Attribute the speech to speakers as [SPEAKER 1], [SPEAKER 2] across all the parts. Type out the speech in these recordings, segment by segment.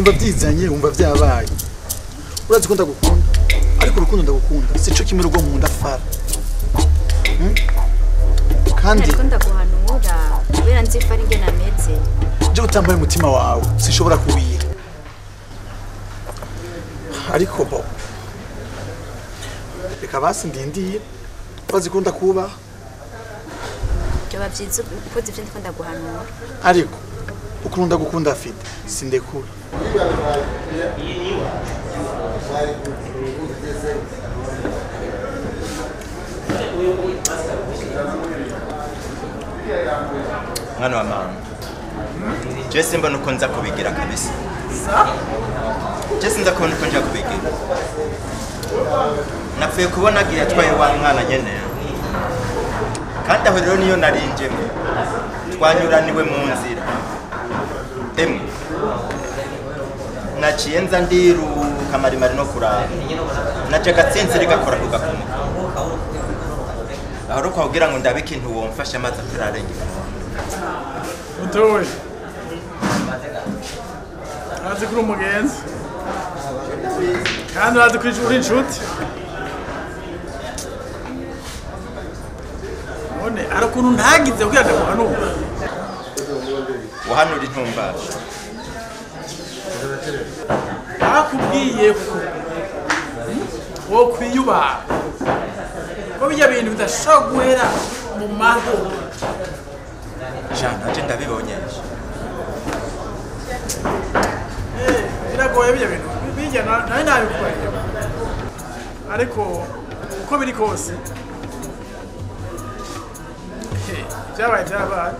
[SPEAKER 1] wumva byizanye wumva byabaye urazi ko ndagukunda ariko urukundo ndagukunda sico kimwe rugo mu ndafara kandi
[SPEAKER 2] ariko ndaguhanura kubera nzifara ingena meze
[SPEAKER 1] je utambaye umutima wawe sishobora kuwira ariko bo reka basi ndindiye urazi ko ndakuba
[SPEAKER 2] byoba byiza ukoze ivyo ndiko ndaguhanura
[SPEAKER 1] ariko ukunda gukunda afite sindekura
[SPEAKER 3] mwana wa mama je simba nuko nza kubigira kabisa je sinza kubona uko nja kubigira napfuye kubona agiye atwaye wa mwana nyene kandi aho rero niyo narinjemo twanyuraniwe mu nzira emwe naciye nza ndiruka marimari no kuraba naje gatsinzire gakora kugakumuka aho rero kugira ngo ndabe ikintu womfasha amazi atararengera
[SPEAKER 4] utowe azi kuri umugenzi kandi urazi ko uri inshuti none ari ukuntu ntagize kugira ngo uhanure
[SPEAKER 3] wahanura intumbasha
[SPEAKER 4] bakubwiye ko wo kwiyubaha ko bijya bintu bidashobora guhera mu mahoro
[SPEAKER 3] jana je ndabibonyesha
[SPEAKER 4] biragoye bijya bintu bijya nawe nabikubariye ariko uko biri kose byabaye byabaye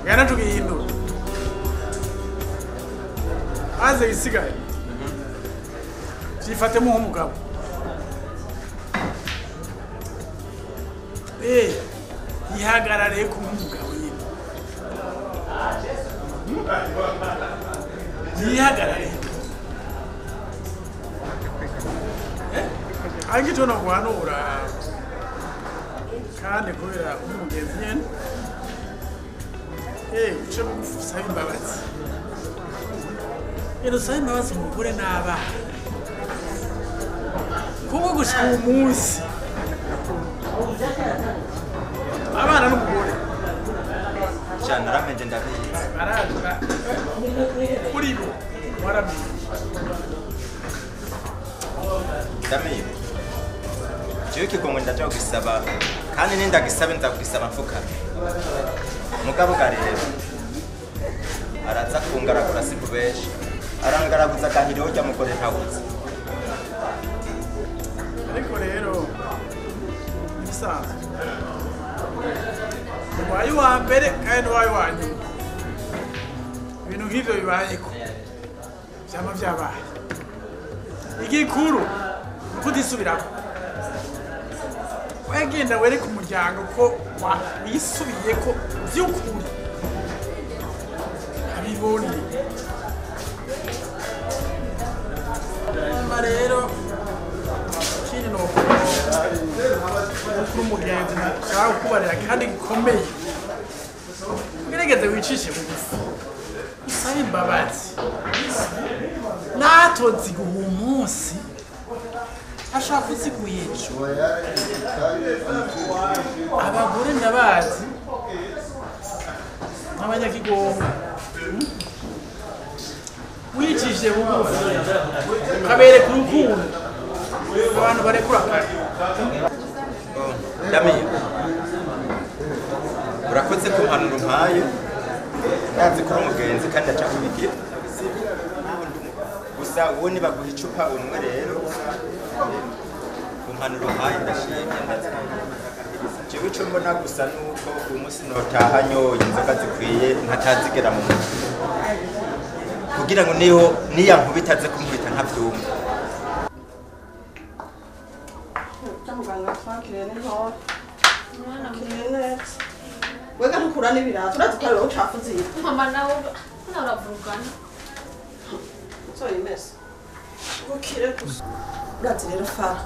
[SPEAKER 4] gana tugihindura maze gisigaye byifatemo nk'umugabo yihagarariye ku nk'umugabo nyine yihagarariye ariko icyo naguhanura kandi kubera umugenzi nyine uce usaba imbabazi rero usaba imbabazi umugore n'abana kuko gushika uwo munsi abana n'umugore
[SPEAKER 3] jana naramenje ndabizi
[SPEAKER 4] baraza kuri bo waramenye
[SPEAKER 3] ndamenye jewe ikigongo ndaja kugisaba kandi nindagisabe nzakugisaba mfukame mugabo ga rero araza kungaragura sikubesha arangaraguza agahiriho rya mugore ntawuzi
[SPEAKER 4] ariko rero ibisanzwe ubaye uwa mbere kandi ubaye uwa nyuma ibintu nk'ivyo bibayeko vyama vyabaye igikuru nuko utisubirako wegenda wereka umuryango ko wisubiyeko vy'ukuri abibone rero ikindi ni ukuri umugenzi nshaka kubarira kandi gikomeye ugerageze wicishe bugufi usabe imbabazi natoziguha umunsi ashaka kuziguha ejo abagore ndabazi nk'abanyakigongo wicishije bugufi ukabereka urukundo abantu barekura kare
[SPEAKER 3] ndamenye urakoze ku mpanuro mpaye ndazi kuri umugenzi kandi aca kubigira gusa uwo nibaguha icupa unwe rero ku mpanuro mpaye ndashimye jewe ico mbona gusa nuko uyu munsi notaha nyoye inzoga zikwiye nkatazigera mu mutwe kugira ngo niho niyankubita aze kunkubita ntavyumva
[SPEAKER 5] muganga twakiriye n'inkora nakiriye neza wega ntukura n'ibirato urazi ko ariwe ucafuze iyi
[SPEAKER 6] mama nawe uravurugana
[SPEAKER 5] uzoyimese ukire gusa urazi rero fara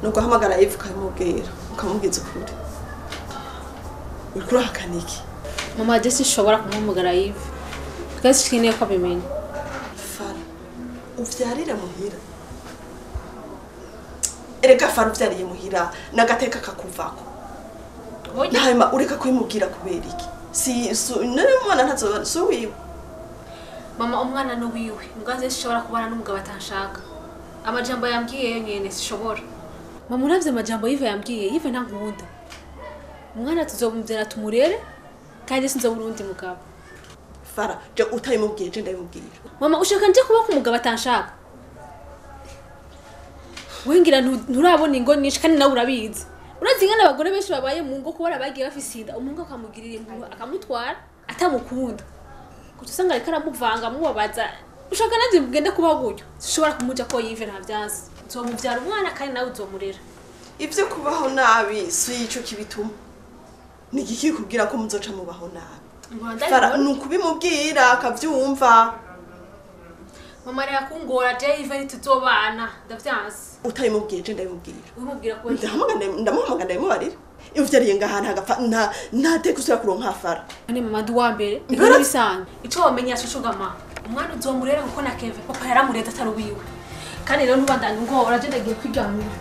[SPEAKER 5] nuko ahamagara Yves ukamubwira ukamubwiza ukuri uriko urahakana iki
[SPEAKER 6] mama je sinshobora kumumugara Yves twese tukeneye ko abimenya.
[SPEAKER 5] Fara uvyarira muhira erega Fara uvyariye muhira nagateka kakuvako nahima ureka kwimubwira kubera iki none umwana ntazoba suwiwe
[SPEAKER 6] Mama umwana no wiwe mugaze sishobora kubana n'umugabo atanshaka amajambo yambwiye nyene sishobora Mama uravye amajambo yive yambwiye yive ntankunda umwana tuzomumvyera tumurere kandi sinzobura undi mugabo
[SPEAKER 5] Fara je utayimubwiye je ndabimubwira
[SPEAKER 6] Mama ushaka nje kuba ku mugabo atanshaka wengira nturabona ingo nyinshi kandi nawe urabizi urazingana abagore benshi babaye mu ngo kubara bagiye bafise inda umuntu akamugirira inkuru akamutwara atamukunda kutusanga ariko aramuvanga mubabaza ushaka nanze mugende kuba gutyo sishobora kumuja ko yive ntavyansi nzomuvyara umwana kandi nawe uzomurera
[SPEAKER 5] ivyo kubaho nabi si ico kibituma ni iki kubwira ko muzoca mubaho nabi Fara nukubimubwira akavyumva
[SPEAKER 6] Mama reka kungora je yive tuzobana ndavyansi
[SPEAKER 5] utayimubwiye je ndabimubwira
[SPEAKER 6] umubwira ko
[SPEAKER 5] ndamuhamagara ndamubarira uvyariye ngahana hagapfa ntateka usubira kuronka Fara
[SPEAKER 6] ni mama duwa mbere ibyo bisanzwe ico wamenya shushugama umwana uzomurera kuko na Keve papa yaramureza atari wiwe kandi rero ntubandanye ngo uraje ndagiye kwiganira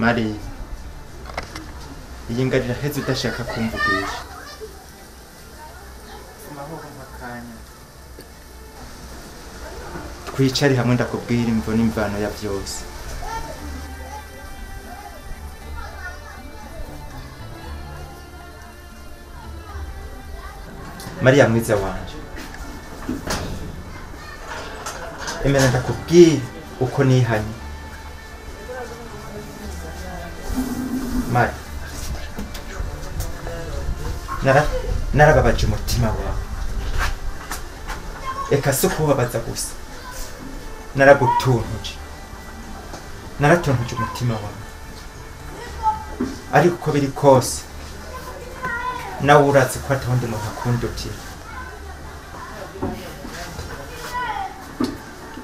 [SPEAKER 3] Mari iyi ngarira heze udashaka kumvugisha
[SPEAKER 1] Amahoro makanya
[SPEAKER 3] twicare hamwe ndakubwira imvo n'imvano ya byose Maria mwiza wanje emera ndakubwira uko nihanye Mari narababaje umutima wawe eka si kubabaza gusa naragutuntuje umutima wawe ariko uko biri kose nawe uratse ko atawundi muntu akundutira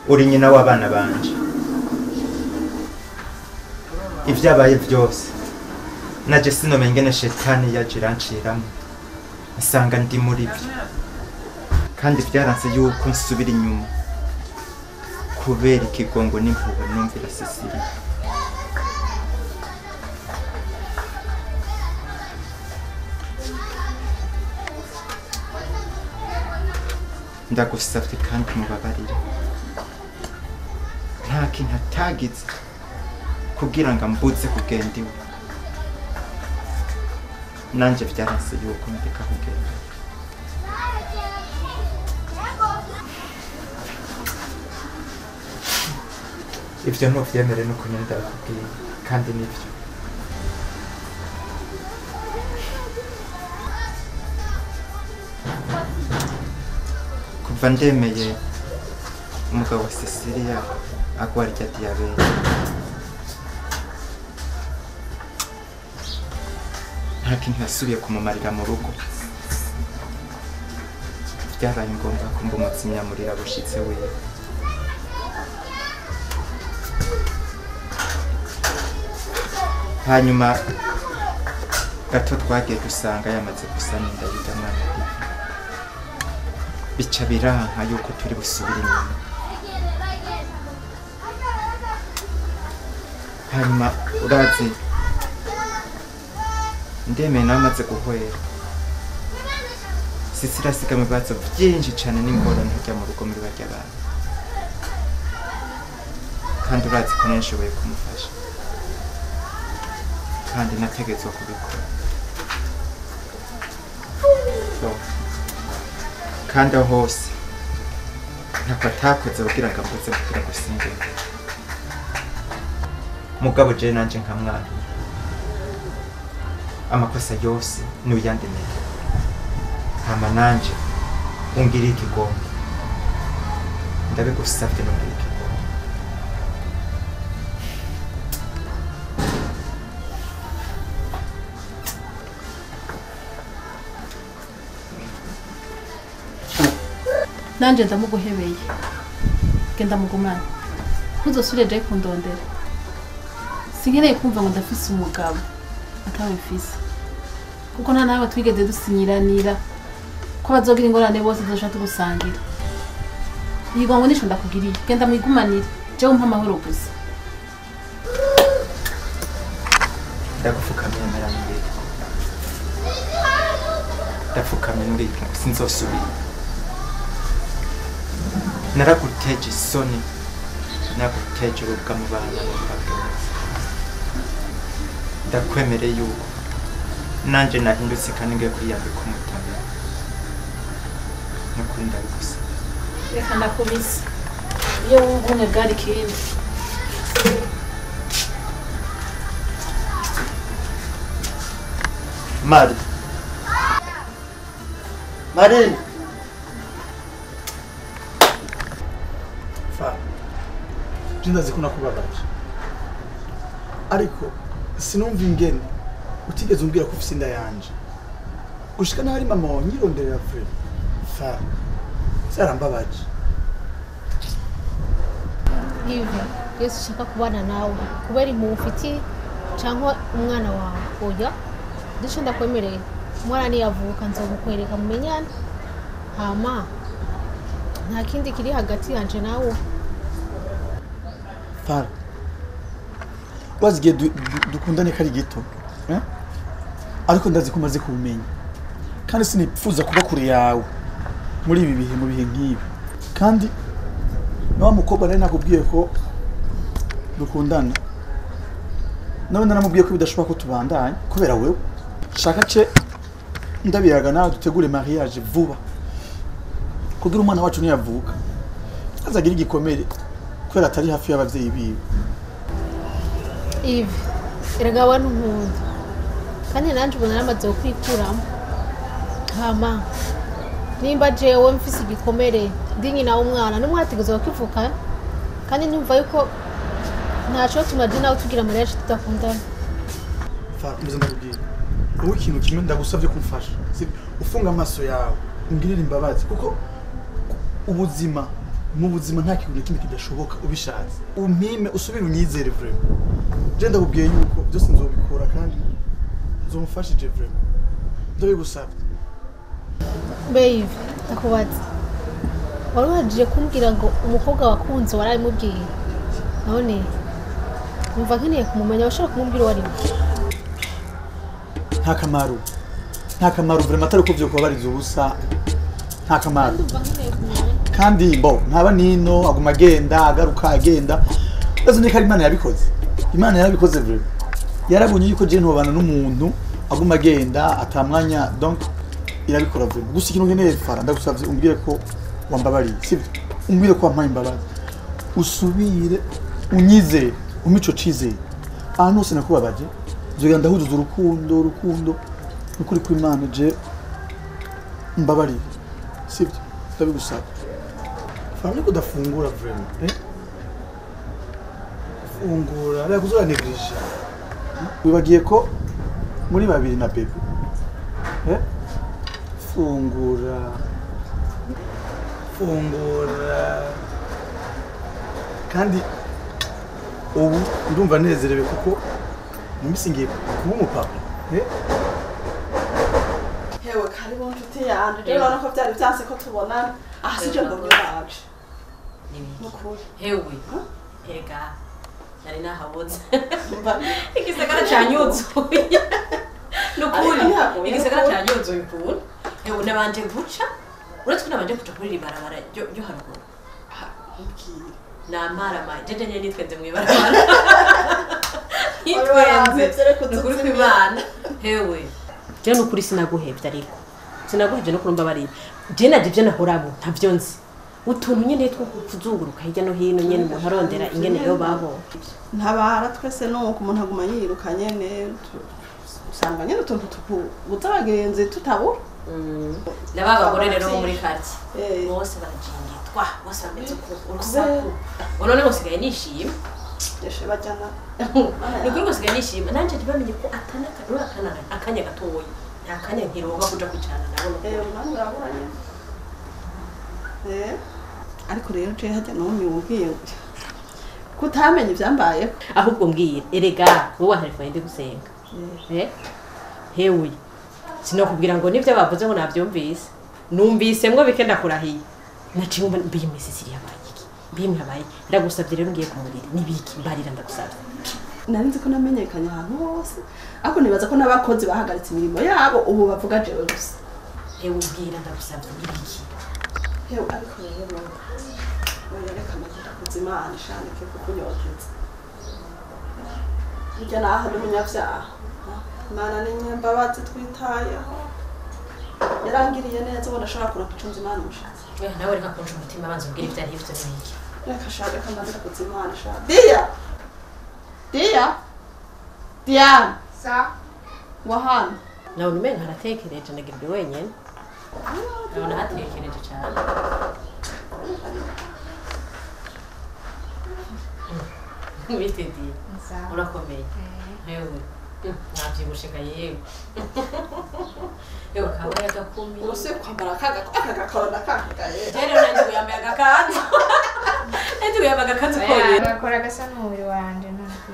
[SPEAKER 3] uri nyina w'abana banje ibyabaye byose naje sinomenya ingene shetani yaje iranciramo asanga ndi muri byo kandi byaranse yuko nsubira inyuma kubera ikigongo n'impuhwe numvira Cecilia ndagusabye kandi mubabarire nta kintu atagize kugira ngo ambuze kugenda iwe nanje byaranse yuko ndeka kugenda ivyo ntuvyemere nuko nyine ndabikubwiye kandi nivyo kuva ndemeye umugabo wa Cecilia agwara rya diyabete nta kintu yasubiye kumumarira mu rugo byabaye ngombwa ko mba umutsimyamurira bushitse wewe hanyuma gato twagiye dusanga yamaze gusana inda y'umwana bica biranka yuko turi busubire inyuma hanyuma urazi ndemeye namaze guhwera Cecilia asiga mu bibazo byinshi cyane n'ingorane hajya mu rugo muri barya abantu kandi urazi ko nishoboye kumufasha kandi nategetswe kubikora kandi aho hose ntako atakoze kugira ngo akoze kugira ngo singere mugabo je nanje nka mwana amakosa yose n'uyandemeye hama nanje ungirira ikigomba ndabigusabye n'ungirira ikigomba
[SPEAKER 6] nanje ndamuguhebeye genda mugumane ntuzosubire je kundondera sinkeneye kumva ngo ndafise umugabo atawe mfise kuko nta nawe twigeze dusinyiranira ko bazogira ingorane bose dushaka tugusangira yigo ngo nisho ndakugiriye genda mwigumanire je umpa amahoro gusa
[SPEAKER 3] ndagupfukamye narambere ndapfukamye muri sinzosubira naraguteje isoni naguteje urubwa mu bana n'ubwabwenge ndakwemereye yuko nanje nahindutse kandi ngiye kwiyambika umutabera nukuri ndabigusa
[SPEAKER 6] reka ndakubise iyo wumva umwe bwari ikindi
[SPEAKER 1] Marine fa ndazi ko nakubabaje ariko sinumva ingene utigeze umbwira ko ufise inda yanje gushika n'ahari mama wanyironderera vre fa zarambabaje
[SPEAKER 7] Ivi Yesu shaka kubana nawe kubera imufiti cyangwa umwana wawe oya ndisho ndakwemereye umwana ni yavuka nzogukwereka mumenyana hama nta kindi kiri hagati yanje nawe
[SPEAKER 1] Fara wazigiye dukundane kari gito ariko ndazi ko umaze kubumenya kandi sinipfuza kuba kure yawe muri ibi bihe mu bihe nk'ibi kandi nawe mukobwa nari nakubwiye ko dukundana nawe naramubwiye ko bidashoboka ko tubandanya kubera wewe shaka ce ndabiraga nawe dutegure mariage vuba kugira umwana wacu niyavuka azagira igikomere kubera atari hafi y'abavyeyi biwe
[SPEAKER 7] Ivi erega abantu nkunda kandi nanje ubona namaze kwikuramo hama nimba jewe mfise igikomere ndi nyina w'umwana n'umwategezwa kwivuka kandi numva yuko ntaco tumaje nawe tugira mariage tudakundana
[SPEAKER 1] fa muze ndakubwira ubu ikintu kimwe ndagusavye kumfasha ufunga amaso yawe ungirira imbabazi kuko ubuzima mu buzima nta kintu kimwe kidashoboka ubishatse umpime usubire unyizere vraiment je ndakubwiye yuko byose nzobikora kandi nzomufashije vraiment ndabigusabye
[SPEAKER 7] Baby ndakubaza wari wajije kumbwira ngo umukobwa wakunze warabimubwiye none umva nkeneye kumumenya ushaka kumubwira wari
[SPEAKER 1] nta kamaro vraiment atari ko byo kubariza ubusa nta kamaro
[SPEAKER 7] umva nkeneye kumumenya
[SPEAKER 1] kandi mbo ntaba nino aguma agenda agaruka agenda bazo ni Imana yabikoze Imana yarabikoze vraiment yarabonye yuko je ntobana n'umuntu aguma agenda atamwanya donc irabikora vraiment gusa ikintu nkeneye Fara ndagusavye umbwire ko wambabariye sibyo umbwire ko wampaye imbabazi usubire unyizere umico cizere ahantu hose nakubabaje zogira ndahuzuza urukundo n'ukuri kw'Imana je mbabariye sibyo ndabigusaba Fara ko dafungura vraiment fungura ara kuzora neglige wibagiye ko muri babiri na bebe fungura kandi ubu ndumva nezerewe kuko nimisingiye kuba umupapa
[SPEAKER 5] hewe karibu nshuti yanje rero urabona ko byari byanse ko tubonana aha sije mbonye baje nukuri
[SPEAKER 8] hewe ega nari nahabonze igisagara cyanyuzuye nukuri igisagara cyanyuzuye ukuntu hewe nabanje guca uretse ko nabanje guca kuri ribarabara ryo haruguru namara ma jeje nyene nitwenze mwibarabara nitwenze nukuri kw'Imana hewe je nukuri sinaguhevye ariko sinaguhevye no kurumba bari je naje ivyo nahoramo ntavyo nzi utuntu nyene two kuzunguruka hirya no hino nyene umuntu arondera ingene yo babo
[SPEAKER 5] ntabara twese nuko umuntu aguma yiruka nyene usanga nyene utuntu tukubuza abagenzi tutabura
[SPEAKER 8] n'abagore rero bo muri quartier bose barajingitwa bose bameze urusaku none bosigaye nishima
[SPEAKER 5] yeshe bajana
[SPEAKER 8] nukuri bosigaye nishima nanje ntibamenye ko akanya gatoya nta kanya nkiroba kuja kwicarana nabo
[SPEAKER 5] umwanya uraburanye ariko rero je hajya n'umwe wumviye kutamenya ivyambayeho
[SPEAKER 8] ahubwo mbwira erega wowe telefone ndi gusenga hewe sinokubwira ngo nivyo bavuze ngo navyumvise numvisemwo bike ndakurahiye naciye umva bimisi siriya bayiki bimwe abaye ndagusavye rero ngiye kumurira nibiki mbarira ndagusavye
[SPEAKER 5] narinzi ko namenyekanye ahantu hose ako nibaza ko n'abakozi bahagaritse imirimo yabo ubu bavuga jewe gusa
[SPEAKER 8] hewe ubwira ndagusavye nibiki
[SPEAKER 5] hewe ariko rero reka amagira kuzimana shanike kukunyoteza burya naho n'umunyavyaha Imana ni nyembabazi twitayeho yarangiriye neza ubona ashobora kuronka icunzi Imana umushatsi
[SPEAKER 8] nawe reka kunja umutima banza ubwira ivyo arivyo n'ibiki
[SPEAKER 5] reka shaka kandira kuzimana shaka Dia Diane
[SPEAKER 2] sa
[SPEAKER 5] wahana
[SPEAKER 8] nawe numenga haratekereje nagirwe wenyene nawe nahatekereje cyane witedi urakomeye hewe navyibushinga yewe yewe kaba yagakumi
[SPEAKER 5] ubuse kwambara akagakorona kakagaye
[SPEAKER 8] rero nanjye uyambaye agakanzu nanjye uyambaye agakanzu konyene
[SPEAKER 2] nakora gasa n'umubiri wanje ntabwo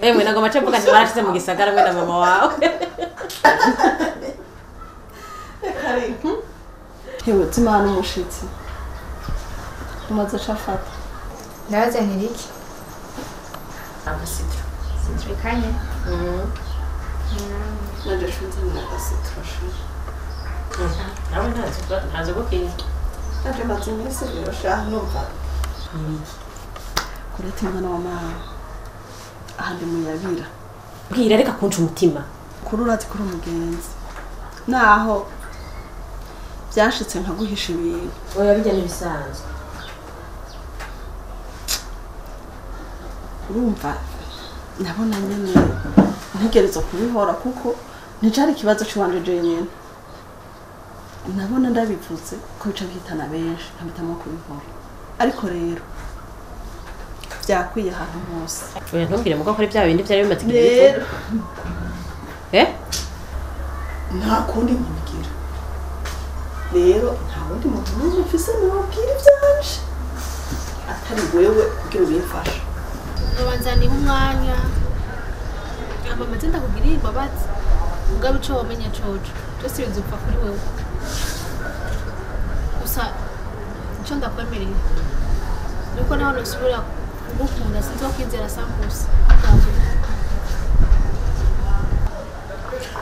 [SPEAKER 8] emwe nagoma cyo mvuga nti barashize mu gisagara mwe na mama wawe
[SPEAKER 5] hewe zimana umushitsi umaze cafata
[SPEAKER 2] ndabazanira iki
[SPEAKER 8] amasitro
[SPEAKER 2] sitrikanye
[SPEAKER 5] nanje shunze n'agasitro
[SPEAKER 8] nawe ntazo gukira
[SPEAKER 5] nanje maze iminsi rero shaha numva kureta umwana wa mama ahandi muyabira
[SPEAKER 8] bwira reka kunca umutima
[SPEAKER 5] kuri urati kuri umugenzi naho byashitse nkaguhisha ibintu
[SPEAKER 8] oya bijya n'ibisanzwe
[SPEAKER 5] urumva nabona nyene ntegereza kubihora kuko nticari ikibazo cy'uwanje jenyene nabona ndabivuze ko bica bihitana benshi nkabitamo kubihora ariko rero byakwiye ahantu hose
[SPEAKER 8] oya ntumbwire muko kuri bya bindi byari bimaze igihe
[SPEAKER 5] rero
[SPEAKER 1] nta kundi nkibigira
[SPEAKER 5] rero nta wundi muntu n'umwe mfise nababwira ivyanje atari wewe kugira ubimfasha
[SPEAKER 7] babanzaniye umwanya amamaze ndakugirira imbabazi mugabe ico wamenya coco byose bizopfa kuri wewe gusa ico ndakwemerera nuko naho nosubira kugukunda sinzokwizera sambusa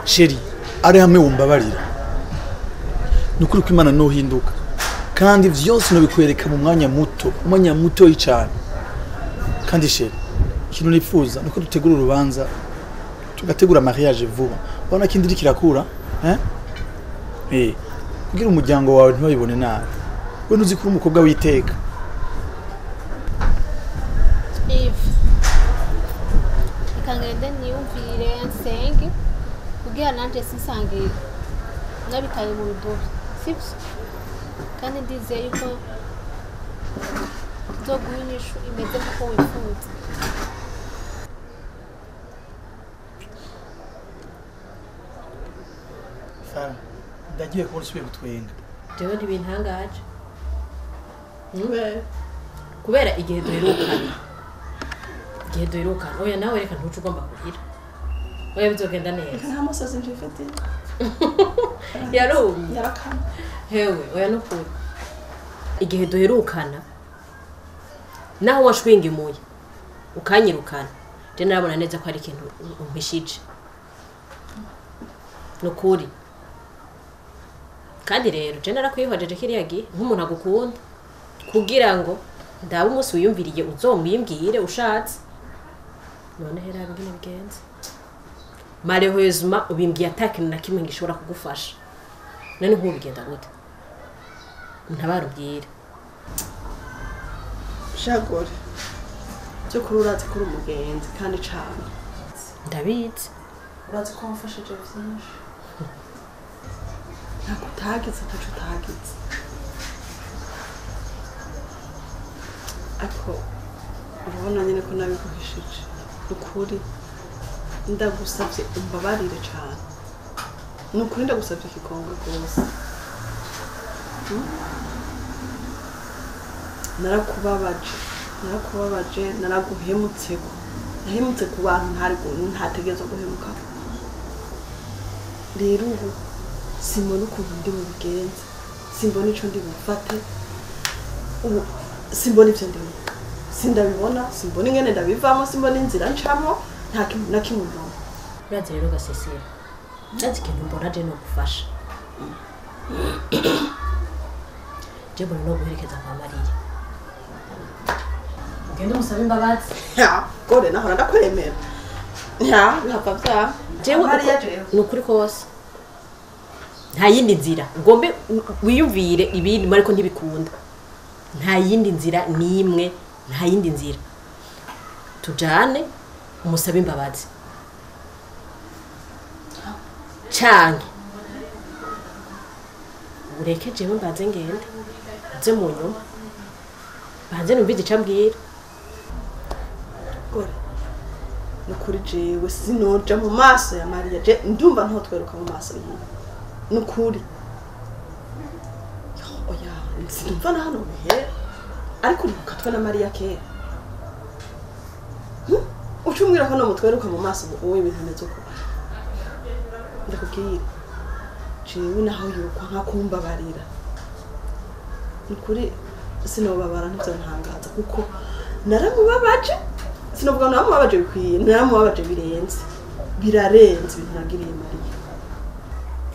[SPEAKER 1] sheri ari hamwe wumbabarira nukuri ko Imana nohinduka kandi vyose no bikwereka mu mwanya muto y'icane kandi sheri ikintu nifuza nuko dutegura urubanza tugategura mariage vuba ubona ko indiri kirakura kugira umuryango wawe ntibabibone nabi we nuzi ko umukobwa witeka
[SPEAKER 7] ikangende niyumvire nsenge kugira nanje sisange nabitaye mu rudobo sibyo kandi ndizeye yuko nzoguha inyishu imeze nk'uko wifuza
[SPEAKER 1] Fara ndagiye kubona usubiye gutwenga
[SPEAKER 8] jewe ntibintangaje kubera igihe duherukana oya nawe reka ntuce ugomba kurira oya bizogenda neza
[SPEAKER 5] nta musozi njifite
[SPEAKER 8] yarumye
[SPEAKER 5] yarakana
[SPEAKER 8] hewe oya nukuri igihe duherukana naho washwingimuye ukanyirukana je narabona neza ko ari ikintu umpishije nukuri kandi rero je narakwihojeje kiriya gihe nk'umuntu agukunda kugira ngo ndabe umunsi wiyumviriye uzomwimbwire ushatse none hera bingene bigenze malheureusement ubimbwiye atakintu na kimwe ngishobora kugufasha none nkubu bigenda gute ntabarubwira
[SPEAKER 5] shagore cyo kuri urazi kuri umugenzi kandi cyane
[SPEAKER 8] ndabizi
[SPEAKER 5] urazi ko wamfashije byinshi ntabwo utagize atacu utagize ariko urabona nyine ko nabiguhishije ukuri ndagusabye umbabarire cyane ni ukuri ndagusabye ikigongo rwose narakubabaje naraguhemutseko nahemutse ku bantu ntategerezwa guhemuka rero ubu simbona ukuntu ndi bubigenze simbona ico ndi bufate ubu simbona ivyo ndimo sindabibona simbona ingene ndabivamo simbona inzira ncamo nta kintu na kimwe mbona
[SPEAKER 8] urazi rero gasesera urazi ikintu mbona je no gufasha je mbona no guherekeza kwa Mariya ugende umusabe imbabazi
[SPEAKER 5] ya gore nahora ndakwemera ya bihava vya
[SPEAKER 8] jewe nukuri kose nta yindi nzira ngombe wiyumvire ibindi mariko ntibikunda nta yindi nzira nimwe nta yindi nzira tujane umusabe imbabazi canke ureke jewe mbaze ngende nze mu nyuma banze numvise icambwira
[SPEAKER 5] gore nukuri jewe sinoja mu maso ya Mariya je ndumva ntotweruka mu maso yiwe nukuri oya sinumva na hano bihe ariko ukatwe na Mariya kera ucumwira ko no mutweruka mu maso wowe ibintu neza uko ndakubwira jewe naho yukwa nkakumbabarira nukuri sinobabara ntibyo ntangaza kuko naramubabaje sinovuga naramubabaje bikwiye naramubabaje birenze birarenze ibintu nagiriye Mariya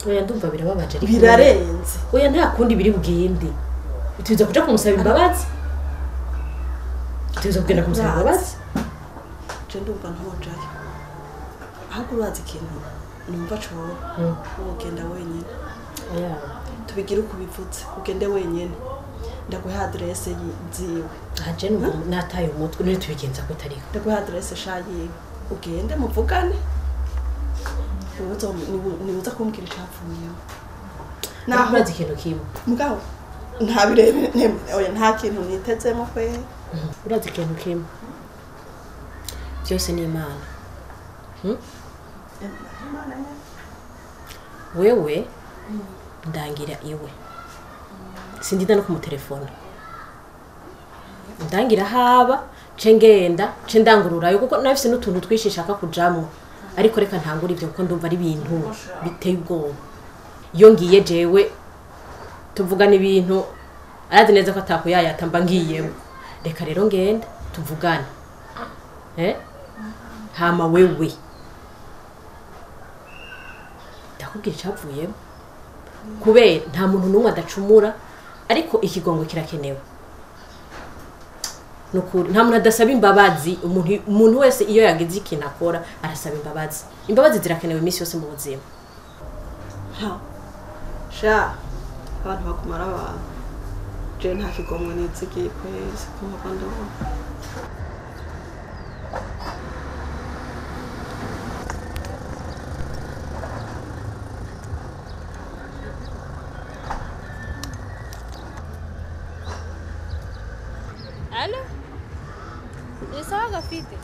[SPEAKER 8] oya ndumva birababaje ariko
[SPEAKER 5] birarenze
[SPEAKER 8] oya nta kundi biri bugende tuza kuja kumusaba imbabazi tuza kugenda kumusaba imbabazi
[SPEAKER 5] je ndumva ntojayo ahubwo urazi ikintu numva coba ugenda wenyine
[SPEAKER 8] oya
[SPEAKER 5] tubigira uko bivutse ugende wenyine ndaguha adresse ziwe
[SPEAKER 8] aje nataye umutwe nuri tubigenza ko tariko
[SPEAKER 5] ndaguha adresse shayiwe ugende muvugane nibuza kumbwira icapfuye
[SPEAKER 8] naho urazi ikintu kimwe
[SPEAKER 5] mugabo ntabirebe oya nta kintu nitezemo kwe
[SPEAKER 8] urazi ikintu kimwe byose ni Imana wewe ndangira iwe sindida no kumutelefona ndangira haba cengenda cendangururayo kuko nafise n'utuntu twishishaka kujamwo ariko reka ntangura ivyo kuko ndumva ari ibintu biteye ubwoba iyo ngiye jewe tuvugana ibintu arazi neza ko atakuyayata mba ngiyemo reka rero ngende tuvugane hama wewe ndakubwira icapfuyemo kubera nta muntu n'umwe adacumura ariko ikigongo kirakenewe nukuri nta muntu adasaba imbabazi umuntu wese iyo yagize ikintu akora arasaba imbabazi zirakenewe iminsi yose mu buzima
[SPEAKER 5] sha abantu bakumara abantu je nta kigongo nizigiye kwezi kumva ndabona
[SPEAKER 6] Alo? Ni sawa gafite?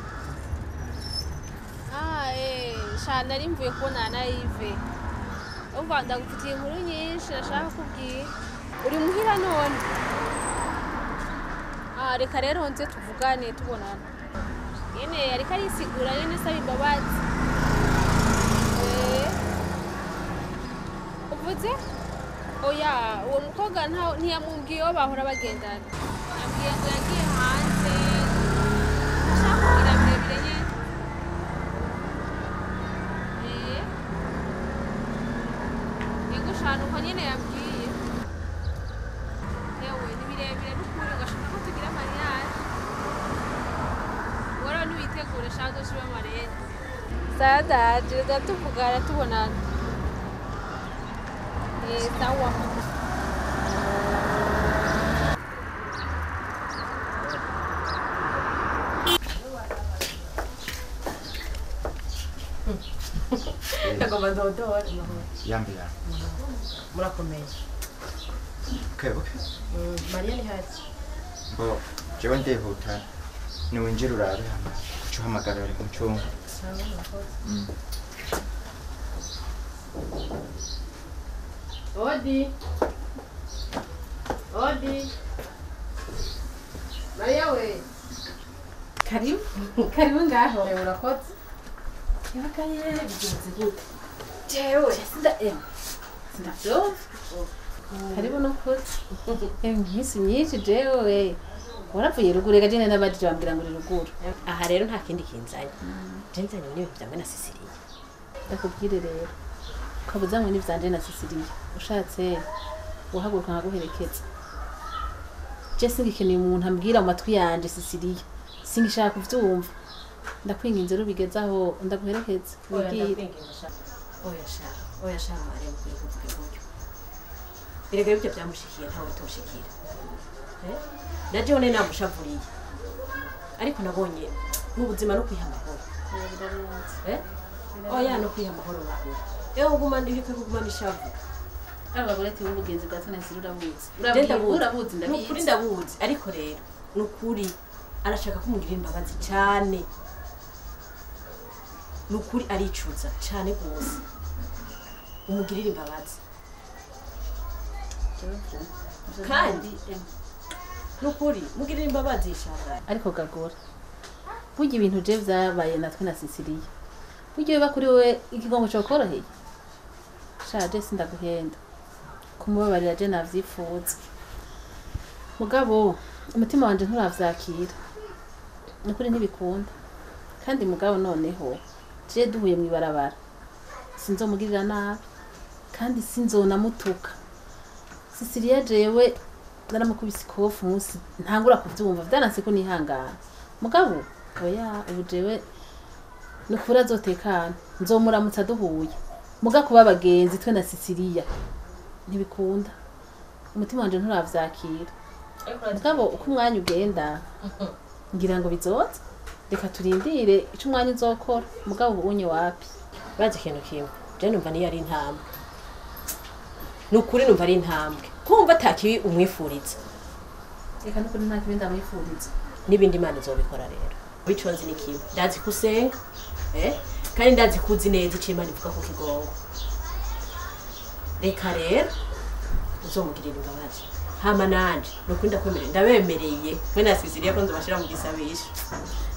[SPEAKER 6] Sha nari mvuye kubona na Yves. Umva ndagufitiye inkuru nyinshi nashaka kubwira. Uri muhira none? Reka rero nze tuvugane tubonana. Yene yari karisigura nyene saba imbabazi. Uvuze? Oya, uwo mukobwa ntiyamubwiye aho bahora bagendana. Yambwiye ngo yagiye hanze. Ashaka kugira birebire nyene. Yego shanu ko nyene yambwiye. Yewe ni birebire n'ukuri shaka dushibe marere sawa ndaje tuvugana tubonana sawa
[SPEAKER 8] Ndagomba ndodora
[SPEAKER 3] yambi
[SPEAKER 8] murakomeye
[SPEAKER 3] kebuke
[SPEAKER 8] Mariya ni hati
[SPEAKER 3] mbo jewe ndihuta niwinjira urabe hano uca uhamagara ari mu cyumba
[SPEAKER 8] Odi Mariya we karibu ngaho urakoze yakaye bigenze gute jewe sindavyumva karibu nokoti iminsi myinshi jewe waravuye ruguru reka jene n'abajije bambwira ngo uri ruguru aha rero nta kindi kinzanye jenzanye n'ibintu vyamwe na Sisiriya ndakubwire rero ukabuzamwe n'ivyanje na Sisiriya ushatse uhaguruka nkaguherekeza je singikeneye umuntu ambwira mu matwi yanje Sisiriya singishaka kuvyumva ndakwinginze rubigezaho ndaguherekeza wigire oya sha mare mukwiye kuvuga gutyo erega ibyo byamushikiye ntawe toshikira naje one namushavuriye ariko nabonye n'ubuzima no kwiha amahoro oya no kwiha amahoro bakuru uguma ndihika kuguma nishavu abagore ati ubugenzi bwa tana urabuzi urabuzi nukuri ndabuzi ariko rero nukuri arashaka kumugirira imbabazi cyane nukuri aricuza cyane gose umugirira imbabazi kandi nukuri mugirira imbabazi ishaka ariko gagora burya ibintu je vyabaye natwe na Sisiriya burya biba kuri we ikigongo cyo koroheye shaje sindaguhenda kumubabarira je navyifuza mugabo umutima wanje nturavyakira nukuri ntibikunda kandi mugabo noneho je duhuye mwibarabara sinzomugirira nabi kandi sinzonamutuka Sisiriya jewe naramukubise ikofu munsi ntangura kuvyumva vyananse ko nihangana mugabo oya ubu jewe nukuri azotekana nzomuramutsa duhuye muga kuba abagenzi twe na Sisiriya ntibikunda umutima wanje nturavyakira mugabo uko umwanya ugenda ngira ngo bizoza reka turindire ico umwanya uzokora mugabo ubunye wapi bazi ikintu kimwe je numva niyo ari intambwe nukuri numva ari intambwe kumva atakibi umwifuriza reka nukuri nta kibi ndamwifuriza n'ibindi Imana izobikora rero biconze ni kimwe ndazi kusenga kandi ndazi kuzi neza ico Imana ivuga ku kigongo reka rero uzomugirira imbabazi hama nanje nukuri ndakwemereye ndabemereye mwe na Sisiriya ko nzobashira mu gisabisho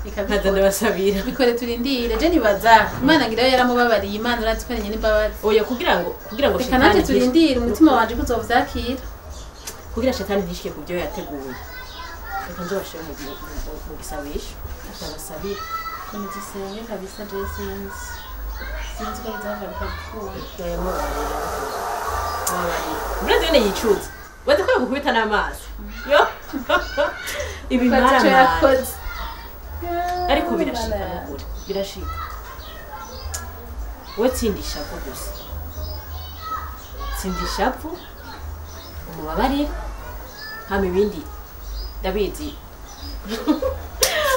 [SPEAKER 8] nkaza ndabasabira bikore turindire je nibaza Imana ngira yaramubabariye Imana uratwenye n'imbabazi oya kugira ngo
[SPEAKER 6] reka nanje turindire umutima wanje kuzovyakira
[SPEAKER 8] kugira shetani ntishike ku byo yateguye reka nzobashira mu gisabisho ndabasabira kone gisenge kabisa dressings sinzi ko bizava bikagukunda murazi wene yicuza wazi ko gukubita n'amaso yo ibi yakoze ariko birashika n'ukuri birashika we tsindisha ko gusa tsindisha ko umubabare hama ibindi ndabizi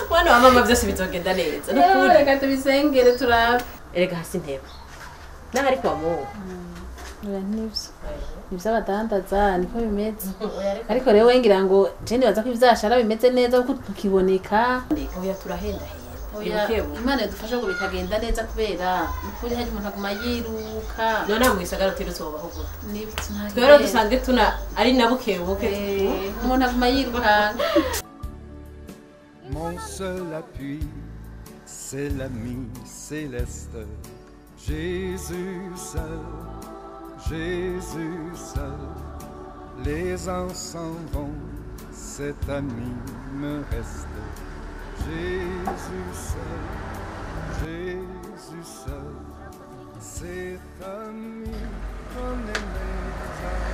[SPEAKER 8] wana mama byose bizogenda neza n'ukuri reka tubisengere turabe erega hasi ntebe n'ahari kwa mu nivyo abadandaza niko bimeze ariko rero wengira ngo je nibaza ko ivyashara bimeze neza kuko tukiboneka oya turahenda heye Imana yadufasha ngo bikagenda neza kubera ukuri hari umuntu aguma yiruka none mu gisagara tirutse baho gute twero dusanzwe tuna ari nabukebuke umuntu aguma yiruka.
[SPEAKER 9] Mon seul appui, c'est l'ami céleste, Jésus seul, Jésus seul. Les ans s'en vont, cet ami me reste, Jésus seul, Jésus seul. Cet ami qu'on aimait.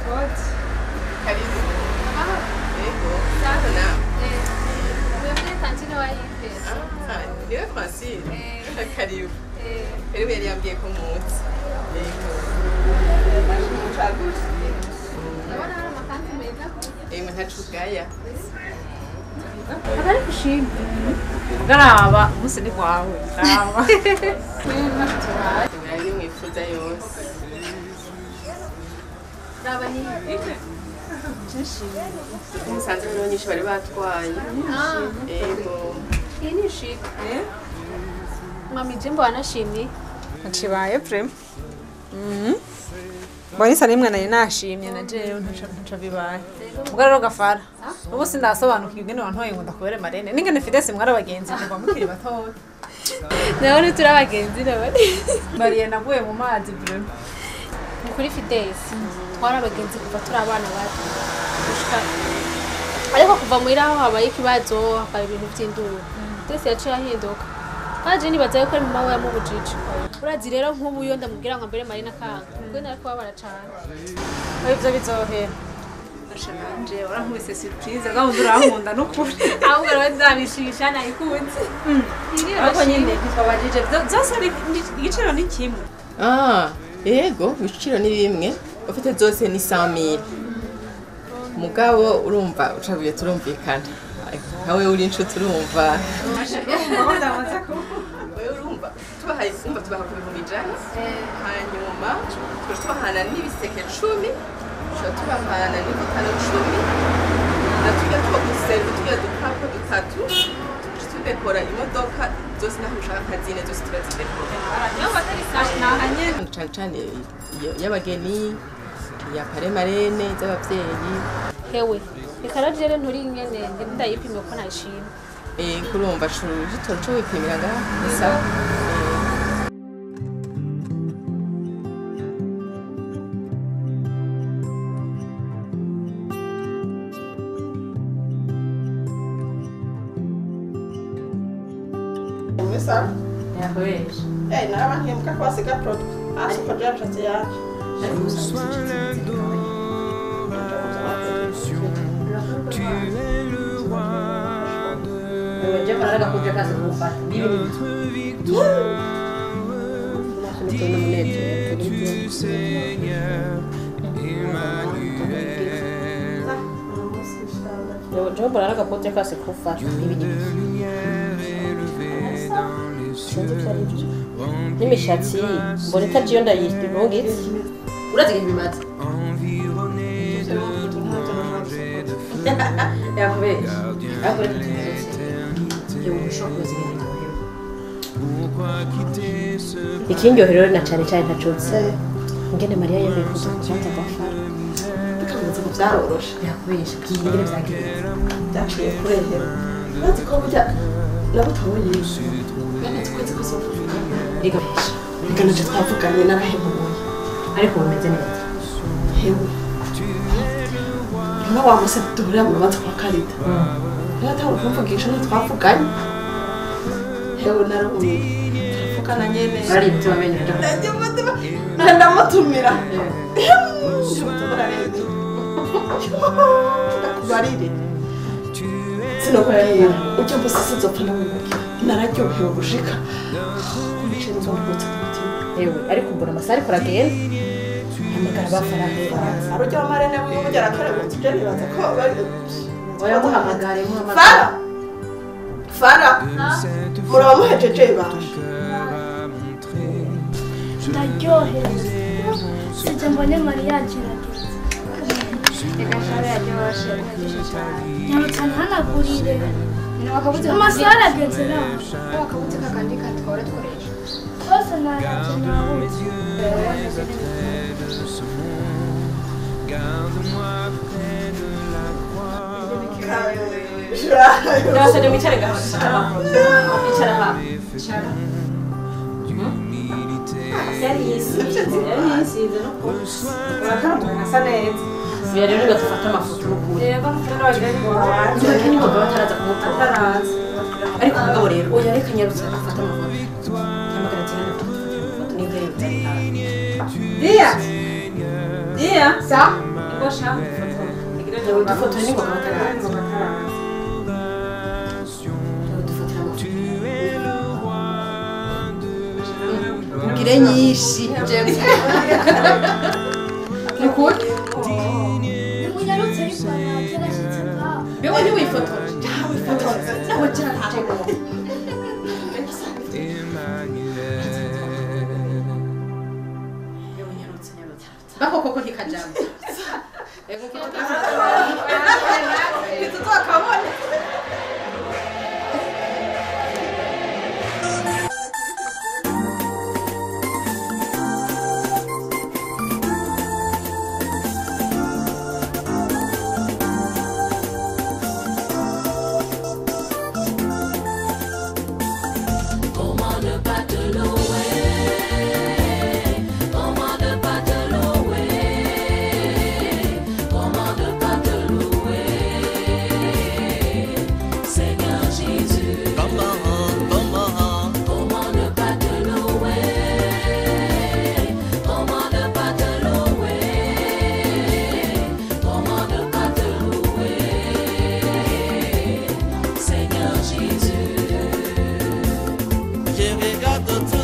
[SPEAKER 10] What? Karibu. Ego. Sana na.
[SPEAKER 6] Wewe kantina wa hivi.
[SPEAKER 10] Niwe Francine. Francine karibu karibu yari yambwiye ko munsi
[SPEAKER 7] ndabona hari amakanzu meza
[SPEAKER 10] ntacugaya
[SPEAKER 6] Agari kushimye.
[SPEAKER 10] garaba umunsi ni wawe garaba yari mwifuza yose
[SPEAKER 7] raba ni
[SPEAKER 10] umusanze rero nyinshi bari batwaye ego
[SPEAKER 6] Iyi ni shik. Mami Jimbo anashimye.
[SPEAKER 10] ntacibaye prem Bonisa nimwe nari nashimye na jewe ntaco bibaye ubwo rero gafara ubu sindasobanukirwa ingene wantoye ngo ndakubere marene n'ingene Fidesi mwari abagenzi kuva mukiri batoya
[SPEAKER 6] Naone turi abagenzi nabone.
[SPEAKER 10] bariye naguye mu mazi prem
[SPEAKER 6] Kuri Fidesi twari abagenzi kuva turi abana bato. Ariko kuva muri aho habaye ikibazo hakaba ibintu by'induru. Fidesi yaciye ahinduka. Kaje nibaza yuko ari mama we yamubujije. Urazi rero nk'ubu yo ndamubwira ngo mbere Marina kanga. Ubwo nari kubabara cyane.
[SPEAKER 10] ivyo bizohera nanje urankubise surprise gahunda urankunda n'ukuri
[SPEAKER 6] Ahubwo rero nzabishisha nayikunze.
[SPEAKER 10] ariko nyine twabajije zose igiciro ni kimwe
[SPEAKER 11] yego ibiciro ni bimwe ufite zose ni 100,000 mugabo urumva ucabuye turumvikana nawe uri inshuti urumva urumva tubahaye kumva tubaha ku bihumbi 100 hanyuma tubahana n'ibiseke 10 tubahana n'ibitaro 10 natujya twaguserva tujya dukapo dutatu tudekora imodoka zose naho ushaka kazine zose turazidekora cyane cyane y'abageni ya pare marene z'abavyeyi
[SPEAKER 6] Hewe reka rero nturi nyene ndayipimye ko nashimye.
[SPEAKER 11] kurumva cyo cyo wipimira ngaha bisa
[SPEAKER 5] Mesa.
[SPEAKER 8] yakoresha
[SPEAKER 5] Narabangiye muka kwasiga product. Asuka jaje yaje.
[SPEAKER 9] Tu es le roi de notre victoire. Digne du Seigneur, Emmanuel.
[SPEAKER 8] Jombo naraga pote kase kufa
[SPEAKER 9] De lumière élevée dans les cieux.
[SPEAKER 8] n'imishatsi mbona itagiyo ndayirungitse urazi ibintu bimaze
[SPEAKER 9] Environné de louanges et de feu.
[SPEAKER 8] yakubesha
[SPEAKER 9] Gardien de l'éternité. Pourquoi quitter ce
[SPEAKER 8] ikindyohero rero na cyane cyane ntacutse ingene Mariya yemeye kuza kubanza gafara
[SPEAKER 5] Bikamuze ko byaroroshe.
[SPEAKER 8] yakubesha ingene byagiye
[SPEAKER 5] Byaciye kurehera. Urazi ko burya nabutaboye. Bana twese kuzovuga.
[SPEAKER 8] rigabesha
[SPEAKER 5] Bikanaje twavuganye n'abahemuye.
[SPEAKER 8] ariko bimeze neza
[SPEAKER 5] Hewe. Nka wa muse duhurira mu rubanza kwa Karita. Niba atari kumvugisha ntitwavuganye. Hewe narabonye. Tuvugana nyene.
[SPEAKER 8] ari ibiti bamenye
[SPEAKER 5] Ndamutumira. Ndakubarire. Sinokubwira. Ujya mbose sinzopfa ndamubwira. Nararyohewe gushika. Kumbice nzongurutse ku mutima.
[SPEAKER 8] ewe ariko mbona amasaha ariko aragenda hamagara bafarahera
[SPEAKER 5] Arujya wa marene wiwe ujya arakerebutse ibyo nibaza ko bari
[SPEAKER 8] oya muhamagare
[SPEAKER 5] Fara! Fara! Muraba muhejeje baje.
[SPEAKER 12] ndaryohewe sije mbone Mariya agerageza
[SPEAKER 2] Reka shabe yaryoshe mwejeshe cyane.
[SPEAKER 12] nyarutse ntanagurire
[SPEAKER 2] Ni wakabuze
[SPEAKER 12] amasaha arageze nawe
[SPEAKER 2] wakabuze kakandi katwara dukoresha.
[SPEAKER 12] bose naraje nawe
[SPEAKER 9] Garde-moi près de la croix.
[SPEAKER 8] ndabasabye mwicare ngaho icara hafi yari yisize no
[SPEAKER 10] urakambuka asa neza
[SPEAKER 8] biya rero gatufata amafoto n'ukuri
[SPEAKER 10] reba n'abageni
[SPEAKER 8] ngira ko niba bataraza kumufata ariko umugabo rero oya reka nyarutse afata amafoto hamagara cyane amafoto n'ingere
[SPEAKER 10] Dia Dia
[SPEAKER 2] Sa?
[SPEAKER 10] ngosha
[SPEAKER 8] rero dufoto ni ngombwa bataraza dufotora amafoto ntugire nyinshi ni ukuri
[SPEAKER 12] Munyarutse ariko atarashitse ngaho.
[SPEAKER 8] bewe ntiwifotoje wifotoze nawe cyane bako koko ntikajambo ego tutokabone
[SPEAKER 9] Je regarde